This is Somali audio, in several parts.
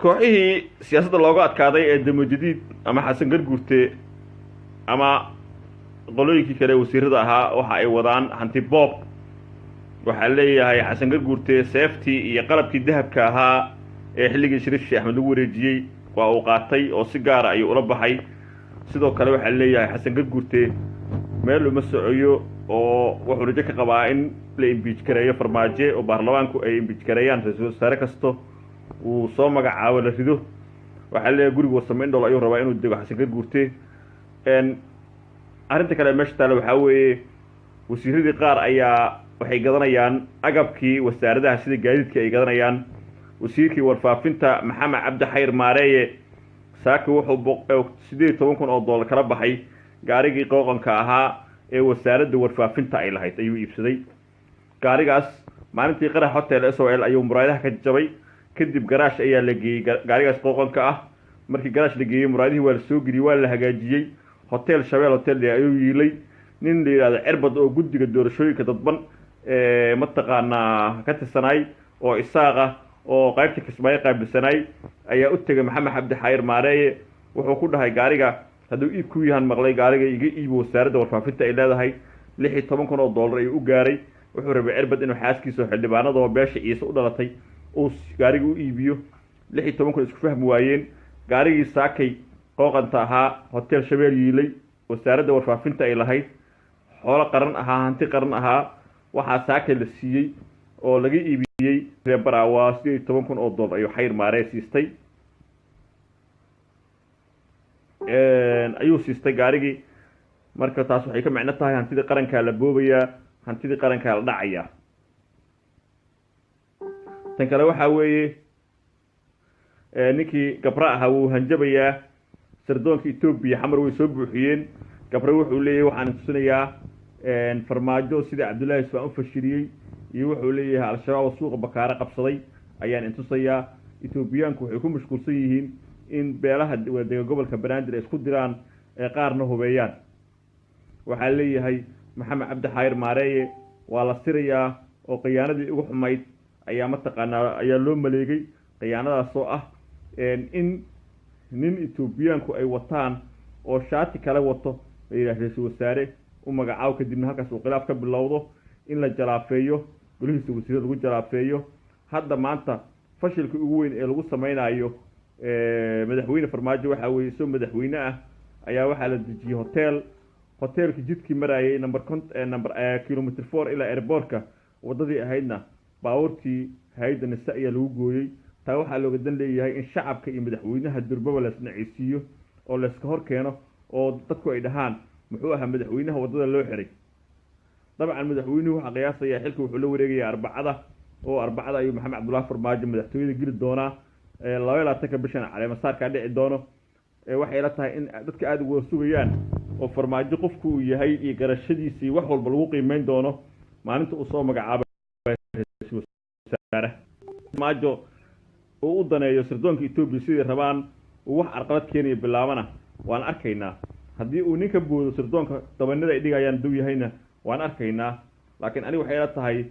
kooxihii siyaasadda looga adkaaday ee damojadiid ama xasan garguurte ama qolooyinkii kale wasiirada ahaa waxa ay wadaan hanti boob waxaa leeyahay xasan garguurte seeftii iyo qalabkii dahabka ahaa ee xilligii shariif sheekh axmed lagu wareejiyey waa uu qaatay oo si gaara ayuu ula baxay sidoo kale waxaa leeyahay xasan garguurte meel uma socoyo oo wuxuu rajo ka qabaa in la imbiij gareeyo farmaajo oo baarlamaanku ay imbiij gareeyaan ra-iisul wasaare kasto uu soo magacaabo la rido waxaa leeyahay guriga warsame indhool ayuu rabaa inuu dego xasan garguurte arrinta kale meesha taale waxaa weeye wasiiradii qaar ayaa waxay gadanayaan agabkii wasaaradaha sida gaadiidka ay gadanayaan wasiirkii warfaafinta maxamed cabdi xayr maareeye saaki wuxuu 18,000 oo dollar kala baxay gaarigii qooqanka ahaa ee wasaaradda warfaafinta ay lahayd ayuu iibsaday gaarigaas maalintii qarax hotel SOL ayuu muraayadaha ka jabay kadib garaash ayaa la geeyey gaarigaas qooqanka ah markii garaash la geeyey muraayadihii waa la soo geliyey waa la hagaajiyey hotel Shabeel hotel ayuu yiilay nin la yiraahdo cirbad oo guddiga doorashooyinka dadban mataqaanaa ka tirsanay oo isaaqa oo qaybta Kismaayo qaabilsanay ayaa u tagay maxamed cabdi xayr maareeye wuxuu ku dhahay gaariga hadduu iib ku yahan maqlay gaariga iga iibo wasaaradda warfaafinta ay leedahay 16,000 oo dollar ayuu u gaaray wuxuu rabay cirbad inuu xaaskiisa xildhibaanada oo beesha ciise u dhalatay uu gaariga u iibiyo 16,000 isku fahmi waayeen gaarigii saakay qooqanta ahaa hotel Shabeel yiilay wasaaradda warfaafinta ay lahayd xoolo qaran ahaa hanti qaran ahaa waxaa saakay la siiyey oo laga iibiyey reebara waa 18,000 oo dollar ayuu xayr maaree siistay ayuu siistay gaarigii marka taas waxay ka macno tahay hantida qaranka la boobaya hantida qaranka la dhacaya tan kale waxa weeye ninkii gabra ahaa wuu hanjabayaa sirdoonka Itoobiya xamar way soo buuxiyeen gabra wuxuu leeyahay waxaan tusinayaa farmaajo sida Cabdullaahi Isfaan u fashiriyay iyo wuxuu leeyahay al-shabaab suuqa bakaara qabsaday ayaan intusayaa Itoobiyaanku waxay ku mashquulsan yihiin in beelaha wadada gobolka Banaadir isku diraan ee qaarna hubeeyaan waxaa leeyahay maxamed cabdi xayr maareeye waa la sirayaa oo qiyaanadii ugu xumayd ayaa mataqaanaa ayaa loo maleegay qiyaanadaas oo ah in nin Itoobiyaanku ay wataan oo shaati kale wato ra'iisul wasaare u magacaabo kadibna halkaas uu khilaaf ka bilowdo in la jalaafeeyo golihiisa wasiirada lagu jalaafeeyo hadda maanta fashilka ugu weyn ee lagu samaynayo madaxweyne farmaajo waxa weeye soo madaxweyne ah ayaa waxa la dejiyay hotelka jidkii marayay number kilometer 4 ilaa airportka wadadii ahaydna baawartii hay'adda nisa ayaa lagu gooyay taa waxa looga dan leeyahay in shacabka iyo madaxweynaha durbaba la isnacisiyo oo la iska hor keeno oo dadku ay dhahaan muxuu ahaa madaxweynaha wadada loo xiray dabcan madaxweynuhu waxa qiyaasaya xilka wuxuu la wareegaya arbacada ayuu maxamed cabdullaahi farmaajo madaxtooyada geli doonaa 22 bishan caleemasaarka dhici doono waxay la tahay in dadka aad uga sugayaan oo farmaajo qofku uu yahay iyo garashadiisa wax walba lagu qiimeyn doono maalinta uu soo magacaabo farmaajo uu u daneeyo sirdoonka Itoobiya sidii rabaan uu wax arqalad keenay bilaabana waan arkaynaa haddii uu ninka boodo sirdoonka tabanada ay dhigayaan duu yahayna waan arkaynaa laakiin aniga waxay la tahay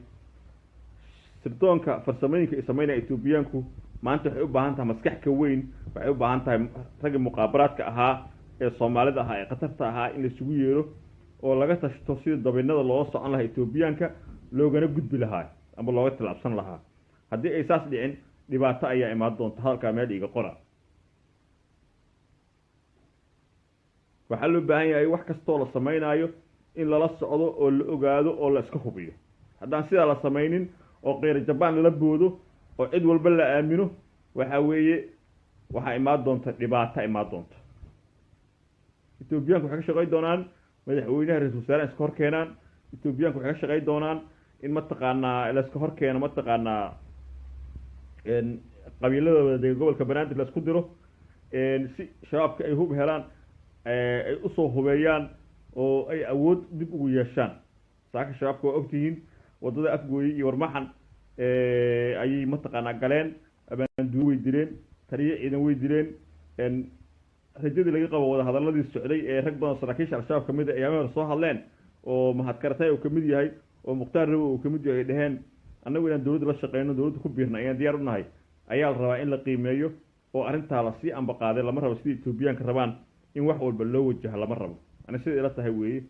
sirdoonka farsamooyinka ay sameynayaan Itoobiyaanku maanta waxay u baahan tahay maskax ka weyn, waxay u baahan tahay ragga muqaabaraadka ahaa ee Soomaalida ahaa ee qatarta ahaa in la isugu yeero oo laga tashto sida dabeynada loo socon lahaa Etoobiyaanka loogana gudbi lahaa ama looga tilaabsan lahaa. haddii ay saas dhicin dhibaato ayaa imaan doonta. halkaa meel iga qora. waxaa loo baahan yahay wax kastoo la samaynayo in lala socdo oo la ogaado oo la iska hubiyo. haddaan sidaa la samaynin oo qeyr jabaan la boodo oo cid walba la aamino waxa weeye waxaa imaan doonta dhibaato imaan doonta. Etoobiyaanku waxay ka shaqayn doonaan madaxweynaha ra'iisul wasaaraha iska hor keenaan. Etoobiyaanku waxay ka shaqayn doonaan in mataqaanaa la iska hor keeno mataqaanaa qabiiladooda gobolka Banaadir la isku diro si shabaabka ay hub helaan ay u soo hubeeyaan oo ay awood dib ugu yeeshaan. saaka shabaabka waa ogtihiin wadada Afgooy iyo Warmaxan ayay mataqaanaa galeen, abaanduur way direen, taliye ciidan way direen. rajadii laga qabo wada hadaladii socday ee rag badan saraakiisha al-shabaab kamid ah ayaa soo hadleen oo mahad karatay oo kamid yahay oo Muqtaar Rawo oo kamid yahay dhaheen annagu inaan dawladda la shaqeyno, dawladda ku biirna ayaan diyaar u nahay. ayaa la rabaa in la qiimeeyo oo arrintaa la sii amba qaaday. lama rabo sidii Etoobiyaanka rabaan in wax walba loo wajaho, lama rabo. ana sida ila tahay weeye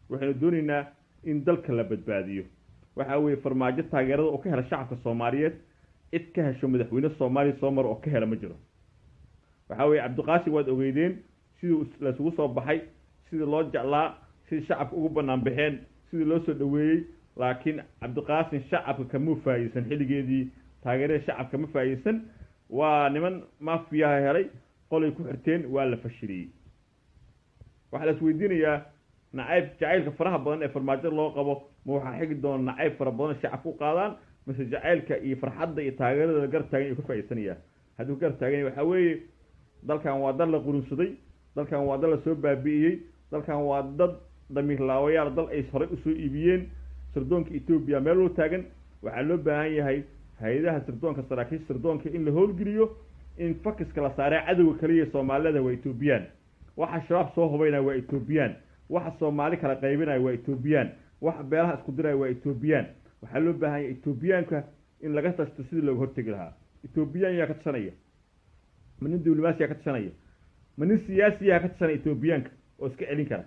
waxaynu doonaynaa in dalka la badbaadiyo. waxa weeye farmaajo taageerada oo ka hela shacabka Soomaaliyeed cid ka hesho madaxweyne Soomaali soo mar oo ka hela ma jiro. waxa weeye Cabdiqaasim waad ogeydeen sidii la isugu soo baxay, sidii loo jeclaa, sidii shacabka ugu banaan baxeen, sidii loo soo dhaweeyay. laakiin Cabdiqaasim shacabka kama faa'iideysan xilligeedii, taageerada shacabka ma faa'iideysan. waa niman maafiyaha helay qolay ku xirteen waa la fashiliyay. waxa la isweydiinayaa nacayb jacaylka faraha badan ee farmaajo loo qabo ma waxaa xigi doona nacayb fara badan shacabku u qaadaan mise jacaylka iyo farxadda iyo taageerada gar taagan ay ku faa'iideysanayaan. hadduu gar taagan waxa weeye dalkan waa dal la qurunsaday, dalkan waa dal la soo baabi'iyey, dalkan waa dad damiir laawayaal dal ay hore u soo iibiyeen. sirdoonka Ethiopia meel loo taagan. waxaa loo baahan yahay hay'adaha sirdoonka, saraakiisha sirdoonka in la howlgeliyo, in fakiska la saaray cadawga kaliya Soomaalida waa Ethiopian. waxa shabaab soo hubaynaya waa Ethiopian, waxa Soomaali kala qaybinaya waa Ethiopian, waxa beelaha isku diraya waa Ethiopian. waxaa loo baahan yahay Ethiopianka in laga tashto sidii looga hortagi lahaa. Ethiopian yaa ka tashanaya, manin diblomaasi yaa ka tashanaya, manin siyaasi yaa ka tashanaya Ethiopianka oo iska celin kara.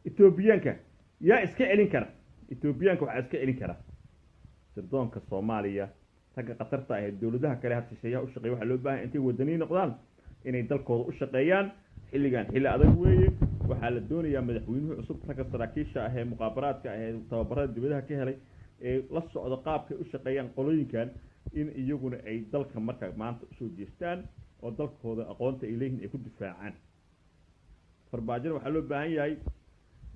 Ethiopianka yaa iska celin kara. Ethiopianka waxaa iska celin kara sirdoonka Soomaaliya, ragga qatarta ah dawladaha kale hadda shaqeeyaha u shaqeeya. waxaa loo baahan intay wadani noqdaan inay dalkooda u shaqeeyaan. xilligan xilli adag weeye. waxaa la doonayaa madaxweynuhu cusub ragga saraakiisha ah ee muqaabaraadka ah ee tababarada dibadaha ka helay ee la socdo qaabkay u shaqeeyaan qolooyinkan in iyaguna ay dalka marka maanta usoo jeestaan oo dalkooda aqoonta ay leeyihiin ay ku difaacaan. farmaajada waxaa loo baahan yahay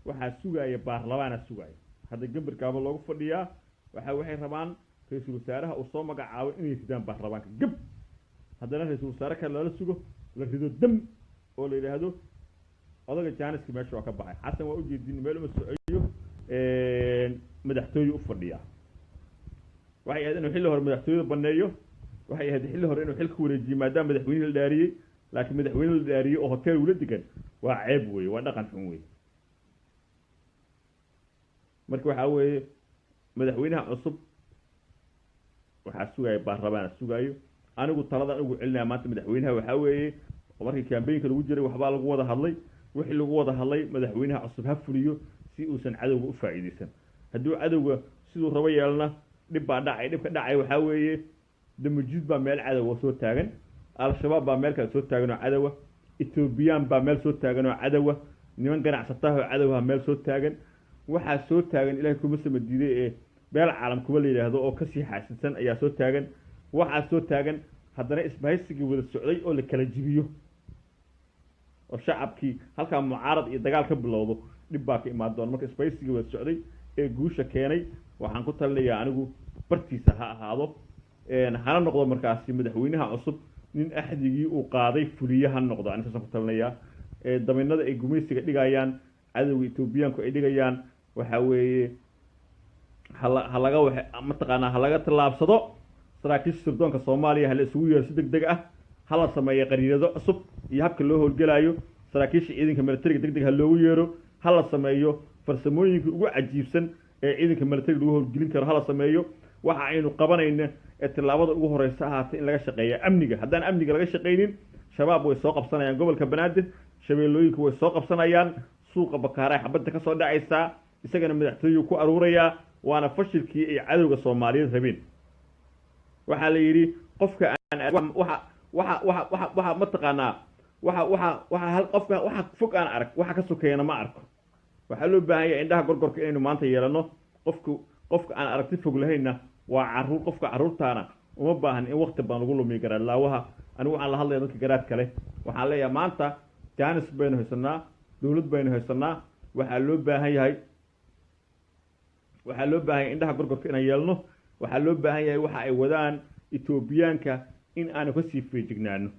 waxaa sugaya baarlamaana sugaya. hadda gambarkaaba loogu fadhiyaa waxay rabaan ra'iisul wasaaraha uu soo magacaabo inay ridaan baarlamaanka gab. haddana ra'iisul wasaare kale lala sugo la rido dam oo la yidhaahdo odaga jaaniska meesha waa ka baxay. xasan waa u jeedin meel uma socoyo madaxtooye u fadhiyaa. waxay ahayd inuu xilli hore madaxtooyada baneeyo, waxay ahayd xilli hore inuu xilka ku wareejiyo maadaama madaxweyne la dhaariyey. laakiin madaxweyne la dhaariyey oo hotel ula degan waa ceeb weeye, waa dhaqan xun weeye. marka waxaa weeye madaxweynaha cusub waxaa sugaya baarlamaana sugayo. anigu taladan ugu celinaya maanta madaxweynaha waxaa weeye markii campaign-ka lagu jiray waxbaa lagu wada hadlay. wixii lagu wada hadlay madaxweynaha cusub ha fuliyo si uusan cadowga u faa'iideysan. hadduu cadowga siduu rabo yeelna dhib baa dhacay. dhibka dhacay waxaa weeye damajid baa meel cadowa soo taagan, al-shabaab baa meel kale soo taagan oo cadowa, Ethiopian baa meel soo taagan oo cadowa, niman ganacsataha oo cadowa meel soo taagan. waxaa soo taagan ilaahay kuma sama diiday ee beel caalam kuba la yidhaahdo oo kasii xaasidsan ayaa soo taagan. waxaa soo taagan haddana isbahaysigii wada socday oo la kala jibiyo oo shacabkii halkaa mucaarad iyo dagaal ka bilowdo dhib baa ka imaan doona. marka isbahaysigii wada socday ee guusha keenay waxaan ku talinayaa anigu bartiisa ha ahaado, hana noqdo markaasi madaxweynaha cusub nin axdigii uu qaaday fuliye ha noqdo. anigaasaan ku talinayaa daminada ay gumaysiga dhigayaan, cadowga Etoobiyaanku ay dhigayaan waxaa weeye ha laga tallaabsado. saraakiisha sirdoonka Soomaaliya hala isugu yeero si degdeg ah, hala sameeyo qariirado cusub iyo habka loo howlgalayo. saraakiisha ciidanka militariga degdeg ha loogu yeero, hala sameeyo farsamooyinka ugu cajiibsan ee ciidanka militariga lagu howlgelin karo hala sameeyo. waxa aynu qabanayna tilaabada ugu horeysa ahaatay in laga shaqeeyo amniga haddaan amniga laga shaqeynin shabaab way soo qabsanayaan gobolka banaadir shabeellooyinku way soo qabsanayaan suuqa bakaaraha xabadda ka soo dhacaysaa isagana madaxtooyuu ku aruurayaa waana fashilkii ay cadowga Soomaaliyeed rabeen waxa la yiri qofka aan waxa ma taqaanaa waxa hal qofka waxa fog aan arag waxa ka sokeeyna ma arko waxa loo baahan yahay indhaha gorgorka inaynu maanta yeelano qofka aan aragti fog lahayna waa caruur qofka caruurtaana uma baahan in waqti badan lagu lumiyo garaalaawaha anigu waxaan la hadlayaa dadka garaad kale waxaan leeyahay maanta jaanis baynu haysanaa dawlad baynu haysanaa waxaa loo baahan yahay indhaha gorgorka inaan yeelno waxaa loo baahan yahay waxa ay wadaan Etoobiyaanka in aanu ka sii feejignaano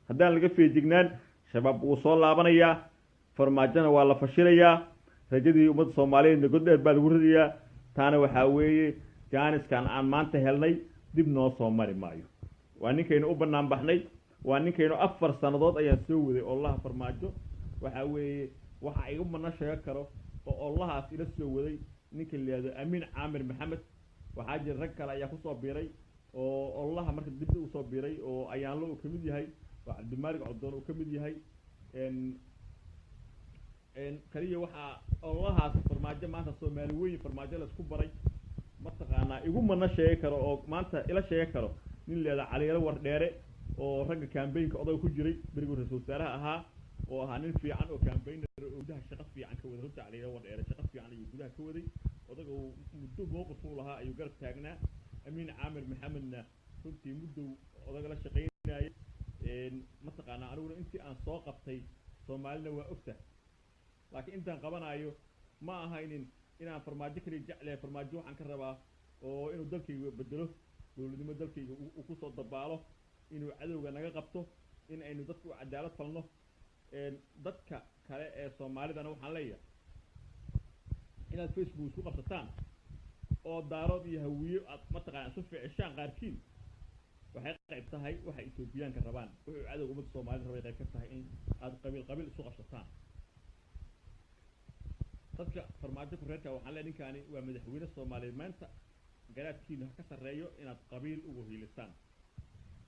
haddaan laga feejignaan shabaab uu soo laabanayaa farmaajana waa la fashilayaa rajadii ummadda Soomaaliyeed god dheer baa lagu ridayaa taana waxaa weeye jaaniskan aan maanta helnay dib noo soo mari maayo waa ninkaynu u bannaan baxnay waa ninkaynu 4 sanadood ayaan soo waday Allaha farmaajo waxaa weeye waxa ay u mana sheeg karo oo Allahaas ila soo waday ninka leeyahay Amiin Caamir Maxamed waxaa jir rag kale ayaa ku soo biiray oo Allaha marka dib u soo biiray oo ayaan loo kamid yahay waa Cabdimaalig Cabdoon uu kamid yahay kaliya waxa Allahaas farmaajo maanta Soomaali weyn farmaajo la isku baray ma taqaanaa igu mana sheeg karo oo maanta ila sheeg karo nin leeyahay Caliilo Wardheere oo ragga campaign-ka oday ku jiray bariga ra'iisul wasaaraha ahaa oo ahaa nin fiican oo campaigner oo gudaha shaqo fiican ka wada runta Caliilo Wardheere shaqo fiican iyo gudaha ka waday odaga uu muddo mowqif u lahaa ayuu garab taagnaa Amiin Caamir Maxamedna runtii muddo odaga la shaqeynayay ma taqaanaa aniguna intii aan soo qabtay Soomaalina waa ogta laakiin intaan qabanayo ma ahaynin inaan farmaajo kale jeclay farmaajo waxaan ka rabaa oo inuu dalkayga bedelo dawladnimo dalkayga uu ku soo dabaalo inuu cadowga naga qabto in aynu dadku cadaalad falno dadka kale ee Soomaalidana waxaan leeyahay inaad Facebook isku qabsataan oo daarood iyo hawiyo aad ma taqaanaa soo fiicishaan qaarkiin waxay qayb tahay waxa Etoobiyaanka rabaan wuxuu cadowga ummadda Soomaaliyeed rabay qayb ka tahay in aad qabiil isku qabsataan dadka farmaajo ku reerka waxaan leeyahay ninkaani waa madaxweyne Soomaaliyeed maanta garaadkiina ka sareeyo inaad qabiil ugu hiilisaan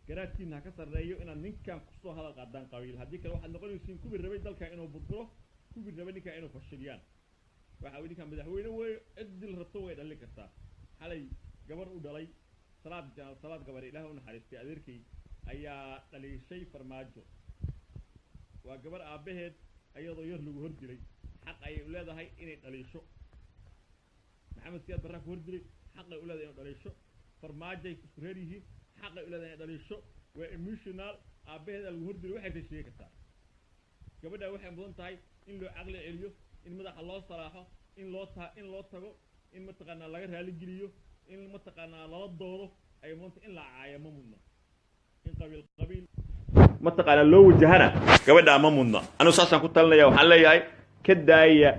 garaadkiina ka sareeyo inaad ninkan ku soo hadal qaadaan qabiil haddii kale waxaad noqonaysiin kubi rabay dalka inuu burburo kubi rabay ninka inuu fashiliyaan waxa uu ninkan madaxweyne way cidil rabto way dhalin kartaa xalay gabar u dhalay salaad gabar Ilaahay u naxariistay adeerkay ayaa dhalishay farmaajo waa gabar aabaheed ayadoo yar lagu hordiray xaq ay u leedahay inay dhalisho maxamed siyaad barra ku hordiray xaq ay u leedahay inay dhalisho farmaajo ay isku reer yihiin xaq ay u leedahay inay dhalisho waa emotional aabaheed lagu hordiray waxay ka sheegi kartaa gabadha waxay mudan tahay in loo aqli celiyo in madaxa loo salaaxo in loo tago in mataqaanaa laga raali geliyo in mataqaanaa lala doodo ay mudan in la caayo ma mudna in qabiil mataqaanaa loo wajahana gabadha ma mudna anu saasan ku talinayaa waxaan leeyahay ka daaya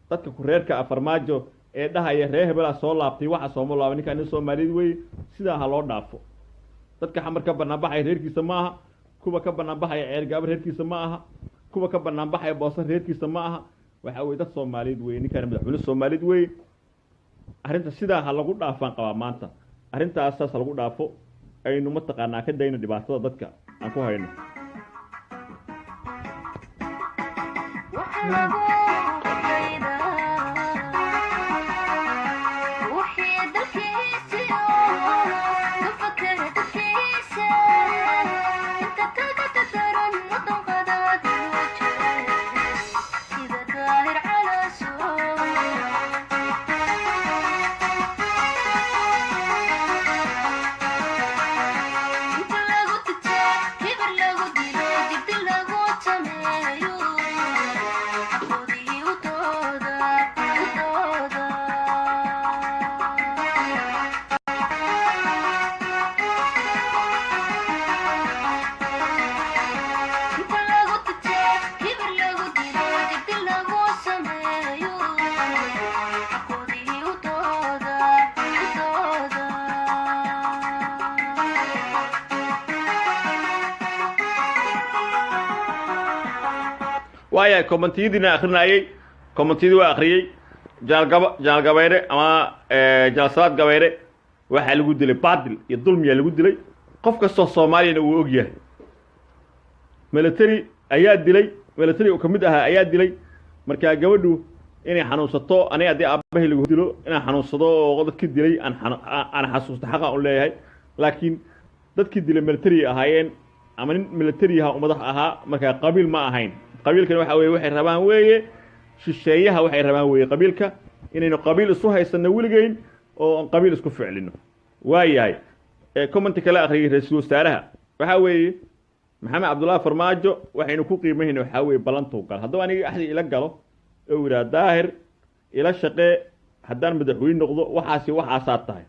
dadka ku reerka farmaajo ee dhahaya reer hebela soo laabtay waxa soo laaban ninkan Soomaaliyeed way sida ha loo dhaafo dadka xamar ka banaan baxay reerkiisa ma aha kuwa ka banaan baxay ceer gabar reerkiisa ma aha kuwa ka banaan baxay boosan reerkiisa ma aha waxa way dad Soomaaliyeed way ninkan madaxweyne Soomaaliyeed way arinta sida ha lagu dhaafan qaba maanta arintaas saas lagu dhaafo aynu ma taqaanaa ka dayna dhibaatada dadka aan ku hayno وايا كومنتيدنا أخرناي كومنتيد وآخري جال جبيرة أما جلسات جبيرة waxa lagu dilay baadil iyo dulmiya lagu dilay qof kasta Soomaaliyeena uu og yahay military ayaa dilay military oo kamid ah ayaa dilay marka gabadhu inay xanuunsato aniga hadii aabahay lagu dilo inaan xanuunsado oo dadkii dilay aan xasuusto xaq aan u leeyahay laakiin dadkii dilay military ahaayeen ama nin military ah umadax ahaa marka qabiil ma ahayn qabiilkan waxa weeye waxay rabaan weeye shisheeyaha waxay rabaan weeye qabiilka inaynu qabiil isu haysano wiligeyn oo qabiil isku ficlino waayahay comment kale akhriyo ra'iisul wasaaraha waxa weeye maxamed cabdullaahi farmaajo waxaynu ku qiimeynaa waxa weeye balantu gal haddii aniga axdi ila galo oo ira daahir ila shaqee haddaan madaxweyne noqdo waxaasa tahay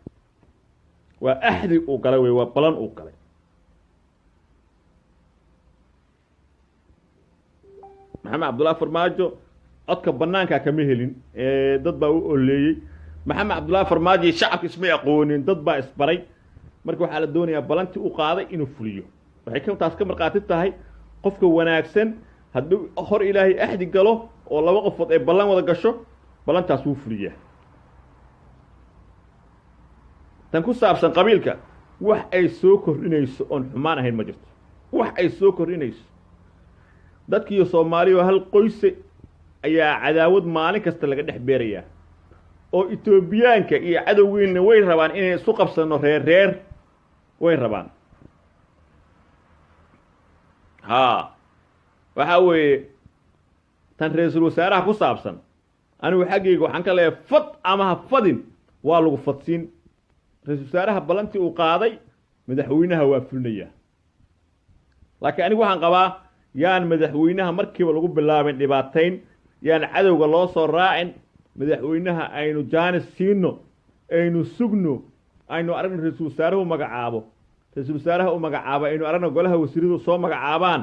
waa axdi uu galay weeye waa balan uu galay maxamed cabdullaahi farmaajo codka banaanka kama helin dad baa u oleeyay maxamed cabdullaahi farmaajo shacabka isma aqoonin dad baa isbaray marka waxa la doonayaa balanti uu qaaday inuu fuliyo waxay ka taas ka marqaati tahay qofka wanaagsan hadduu hor ilaahay axdi galo oo laba qofood ay balan wada gasho balantaas wuu fuliyaa tan ku saabsan qabiilka wax ay soo kordhinayso oon xumaan ahayn ma jirto wax ay soo kordhinayso dadkii Soomaaliya hal qoys ayaa cadaawad maalin kasta laga dhex beerayaa oo Itoobiyaanka iyo cadawgeena way rabaan inay isu qabsano reer way rabaan waxa weeye tan ra'iisul wasaaraha ku saabsan anigu xaqiiqo waxaan ka leeyahay fad ama ha fadin waa lagu fadsiin ra'iisul wasaaraha balantii uu qaaday madaxweynaha waa fulnaya laakiin anigu waxaan qabaa yaan madaxweynaha markiiba lagu bilaabin dhibaateyn yaan cadawga loo soo raacin madaxweynaha aynu jaanis siino aynu sugno aynu aragno ra'iisul wasaaraha magacaabo ra'iisul wasaaraha uu magacaabo aynu aragno golaha wasiiradu soo magacaabaan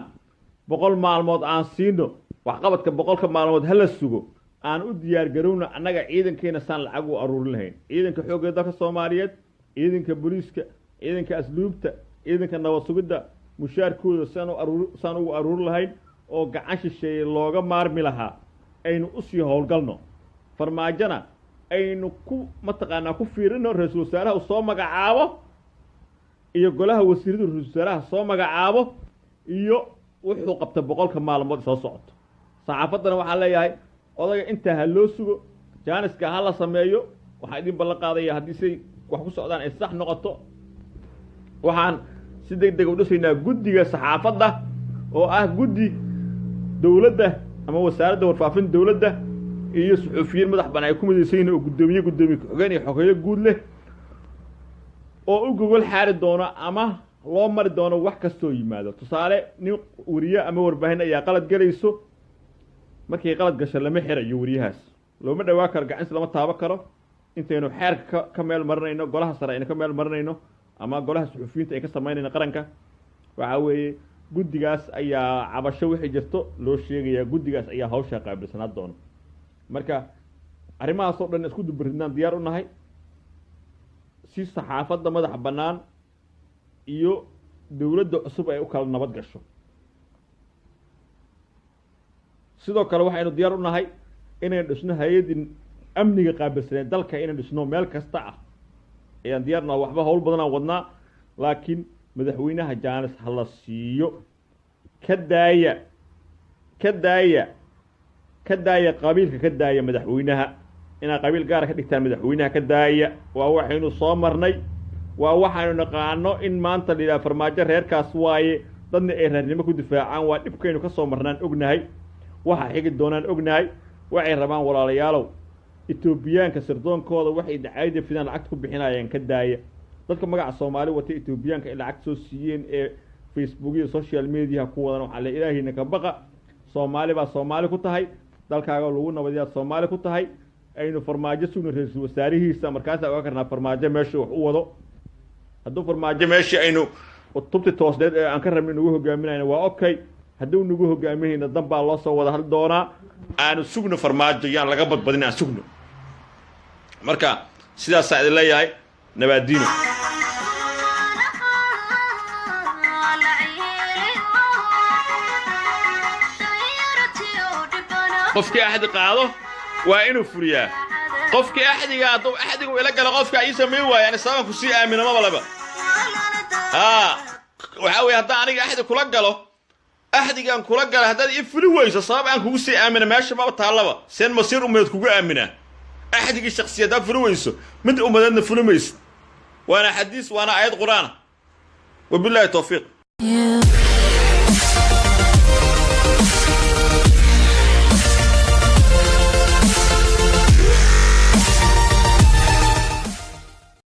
100 maalmood aan siino wax qabadka 100 maalmood hala sugo aan u diyaar garowna annaga ciidankeena san lacag u aruurin lahayn ciidanka xoogga dalka Soomaaliyeed ciidanka booliiska ciidanka asluubta ciidanka nabad sugidda mushaarkooda san ugu aruurin lahayn oo gacan shisheeye looga maarmi lahaa aynu u sii howlgalno farmaajana aynu ku mataqaanaa ku fiirino ra'iisul wasaaraha uu soo magacaabo iyo golaha wasiirada ra'iisul wasaaraha soo magacaabo iyo wuxuu qabta 100 maalmood soo socoto saxaafadana waxa leeyahay odaga inta ha loo sugo jaaniska ha la sameeyo waxa idin ballan qaadaya haddii say wax ku socdaan ay sax noqoto waxaan si degdeg u dhisaynaa guddiga saxaafadda oo ah guddi dawladda ama wasaaradda warfaafinta dawladda iyo suxufiyiin madax bannaan ay ku midaysan oo gudoomiye ku-xigeen iyo xogeeye guud leh oo u gogol xaari doono ama loo mari doono wax kastoo yimaado tusaale nin wariye ama warbaahin ayaa qalad galayso markii qalad gasho lama xirayo wariyahaas looma dhawaa karo gacan lama taabo karo intaynu xeerka ka meel marinayno golaha sare aynu ka meel marinayno ama golaha suxufiyiinta ay ka sameynayna qaranka waxa weeye guddigaas ayaa cabasho wixii jirto loo sheegayaa guddigaas ayaa hawsha qaabilsanaa doono marka arrimahaas oo dhan isku dubaridnaan diyaar u nahay si saxaafadda madax bannaan iyo dawladda cusub ay u kala nabad gasho sidoo kale waxaynu diyaar u nahay inaynu dhisno hay'adin amniga qaabilsanee dalka inaynu dhisno meel kasta ah ayaan diyaarnaa waxba hawl badan aan wadnaa laakiin madaxweynaha jaanis ha la siiyo ka daaya qabiilka ka daaya madaxweynaha inaa qabiil gaar ka dhigtaan madaxweynaha ka daaya waa waxaynu soo marnay waa waxaanu naqaano in maanta la yidhaha farmaajo reerkaas waaye dadna ay reernimo ku difaacaan waa dhibkaynu ka soo marnaan ognahay waxa xigi doonaan ognahay waxay rabaan walaalayaalow Itoobiyaanka sirdoonkooda waxay dacaayada fidaan lacag ku bixinayaan ka daaya dadka magaca Soomaali wata Itoobiyaanka ay lacag soo siiyeen ee Facebook iyo social media ku wadan waxa la ilaahina ka baqa Soomaali baa Soomaali ku tahay dalkaaga lagu nabadiyaa Soomaali ku tahay aynu farmaajo sugno ra'iisul wasaarihiisa markaas aan karnaa farmaajo meesha wax u wado hadduu farmaajo meesha aynu tubti toosdeed ee aan ka rabin inuu hogaaminayna waa okay hadduu nagu hogaaminayna dambaa loo soo wada hal doonaa aanu sugno farmaajo yaan laga badbadin aan sugno marka sidaas ay leeyahay nabaadiino qofkii ahad qaado waa inuu furiyaa قفك أحدك وإلا قال قفك عيسى ميوا يعني سامك وسي آمن ما بلبا وحاوي هدا أنا أحد كل قاله أحد كان كل قاله هدا يفلويس صاب أنك وسي آمن ماشي ما بتعلبا سين مصير أمتك كوجو آمنة أحد الشخصية ده فلويسه من أمتنا فلويس وأنا حديث وأنا آيات قرآن وبالله التوفيق